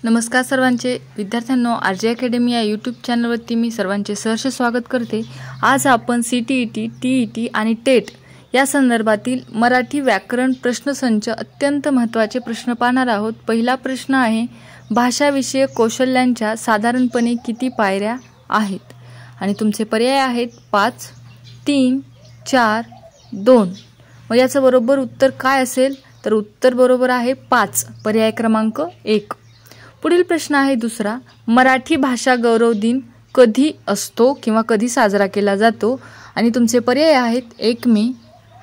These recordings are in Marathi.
नमस्कार सर्वांचे विद्यार्थ्यांनो, आरजे अकॅडमी या यूट्यूब चॅनलवरती मी सर्वांचे सहर्ष स्वागत करते। आज आपण सीटीईटी, टीईटी आणि टेट या संदर्भातील मराठी व्याकरण प्रश्नसंच अत्यंत महत्त्वाचे प्रश्न पाहणार आहोत। पहिला प्रश्न आहे, भाषाविषयक कौशल्यांच्या साधारणपणे किती पायऱ्या आहेत? आणि तुमचे पर्याय आहेत 5, 3, 4, 2। मग याचं बरोबर उत्तर काय असेल? तर उत्तर बरोबर आहे 5, पर्याय क्रमांक 1। पुढील प्रश्न आहे दुसरा, मराठी भाषा गौरव दिन कधी असतो किंवा कधी साजरा केला जातो? आणि तुमचे पर्याय आहेत 1 मे,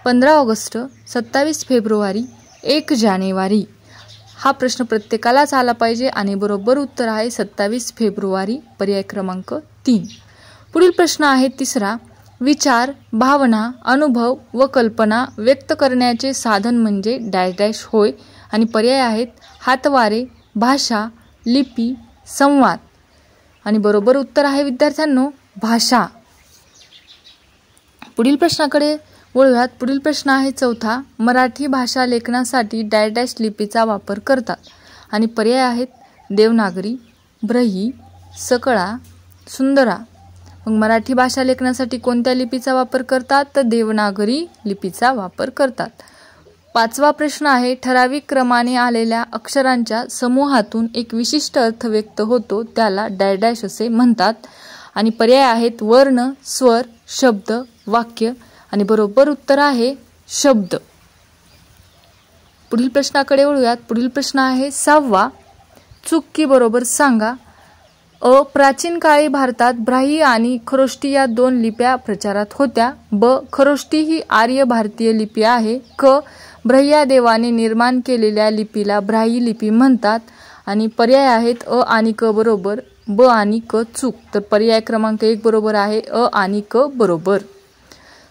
15 ऑगस्ट, 27 फेब्रुवारी, 1 जानेवारी। हा प्रश्न प्रत्येकालाच आला पाहिजे आणि बरोबर उत्तर आहे 27 फेब्रुवारी, पर्याय क्रमांक 3। पुढील प्रश्न आहे तिसरा, विचार, भावना, अनुभव व कल्पना व्यक्त करण्याचे साधन म्हणजे डॅश डॅश होय। आणि पर्याय आहेत हातवारे, भाषा, लिपी, संवाद। आणि बरोबर उत्तर आहे विद्यार्थ्यांनो भाषा। पुढील प्रश्नाकडे वळूयात। पुढील प्रश्न आहे चौथा, मराठी भाषा लेखनासाठी डॅश डॅश लिपीचा वापर करतात। आणि पर्याय आहेत देवनागरी, ब्रही, सकळा, सुंदरा। मग मराठी भाषा लेखनासाठी कोणत्या लिपीचा वापर करतात? तर देवनागरी लिपीचा वापर करतात। पाचवा प्रश्न आहे, ठराविक क्रमाने आलेल्या अक्षरांच्या समूहातून एक विशिष्ट अर्थ व्यक्त होतो त्याला डॅश डॅश असे म्हणतात। आणि पर्याय आहेत वर्ण, स्वर, शब्द, वाक्य। आणि बरोबर उत्तर आहे शब्द। पुढील प्रश्नाकडे वळूयात। पुढील प्रश्न आहे 6वा, चूक की बरोबर सांगा। अ, प्राचीन काळी भारतात ब्राह्मी आणि खरोष्टी या 2 लिप्या प्रचारात होत्या। ब, खरोष्टी ही आर्य भारतीय लिपी आहे। क, ब्रह्मदेवाने निर्माण केलेल्या लिपीला ब्राह्मी लिपी म्हणतात। आणि पर्याय आहेत अ आणि क बरोबर, ब आणि क चूक। तर पर्याय क्रमांक 1 बरोबर आहे, अ आणि क बरोबर।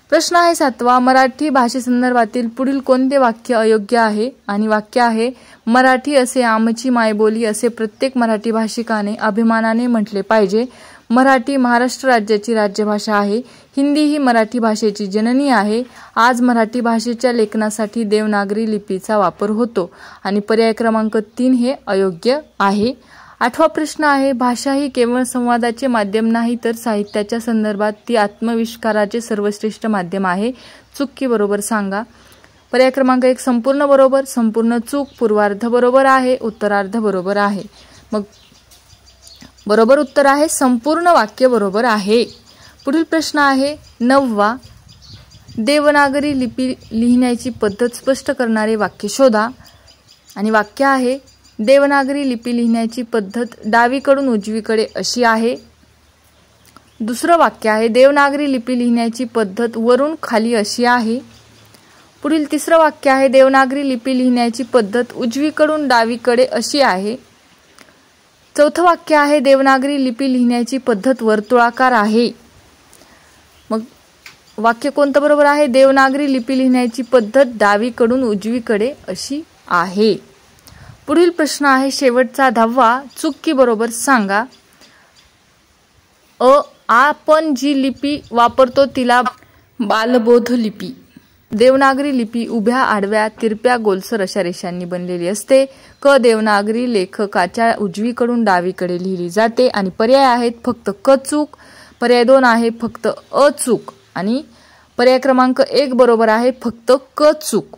प्रश्न आहे 7वा, मराठी भाषेसंदर्भातील पुढील कोणते वाक्य अयोग्य आहे? आणि वाक्य आहे, मराठी असे आमची मायबोली असे प्रत्येक मराठी भाषिकाने अभिमानाने म्हटले पाहिजे। मराठी महाराष्ट्र राज्याची राज्यभाषा आहे। हिंदी ही मराठी भाषेची जननी आहे। आज मराठी भाषेच्या लेखनासाठी देवनागरी लिपीचा वापर होतो। आणि पर्याय क्रमांक 3 हे अयोग्य आहे। 8वा प्रश्न आहे, भाषा ही केवळ संवादाचे माध्यम नाही तर साहित्याच्या संदर्भात ती आत्मविष्काराचे सर्वश्रेष्ठ माध्यम आहे। चूक की बरोबर सांगा। पर्याय क्रमांक 1 संपूर्ण बरोबर, संपूर्ण चूक, पूर्वार्ध बरोबर आहे, उत्तरार्ध बरोबर आहे। मग बरोबर उत्तर आहे संपूर्ण वाक्य बरोबर आहे। पुढील प्रश्न आहे 9वा, देवनागरी लिपी लिहिण्याची पद्धत स्पष्ट करणारे वाक्य शोधा। आणि वाक्य आहे, देवनागरी लिपी लिहिण्याची पद्धत डावीकडून उजवीकडे अशी आहे। दुसरं वाक्य आहे, देवनागरी लिपी लिहिण्याची पद्धत वरून खाली अशी आहे। पुढील तिसरं वाक्य आहे, देवनागरी लिपी लिहिण्याची पद्धत उजवीकडून डावीकडे अशी आहे। चौथं वाक्य आहे, देवनागरी लिपी लिहिण्याची पद्धत वर्तुळाकार आहे। मग वाक्य कोणतं बरोबर आहे? देवनागरी लिपी लिहिण्याची पद्धत डावीकडून उजवीकडे अशी आहे। पुढील प्रश्न आहे शेवटचा 10वा, चूक की बरोबर सांगा। अ, आपण जी लिपी वापरतो तिला बालबोध लिपी। देवनागरी लिपी उभ्या, आडव्या, तिरप्या, गोलसर अशा रेषांनी बनलेली असते। क, देवनागरी लेखकाच्या उजवीकडून डावीकडे लिहिली जाते। आणि पर्याय आहेत फक्त क चूक, पर्याय 2 आहे फक्त अ चूक, आणि पर्याय क्रमांक 1 बरोबर आहे फक्त क चूक।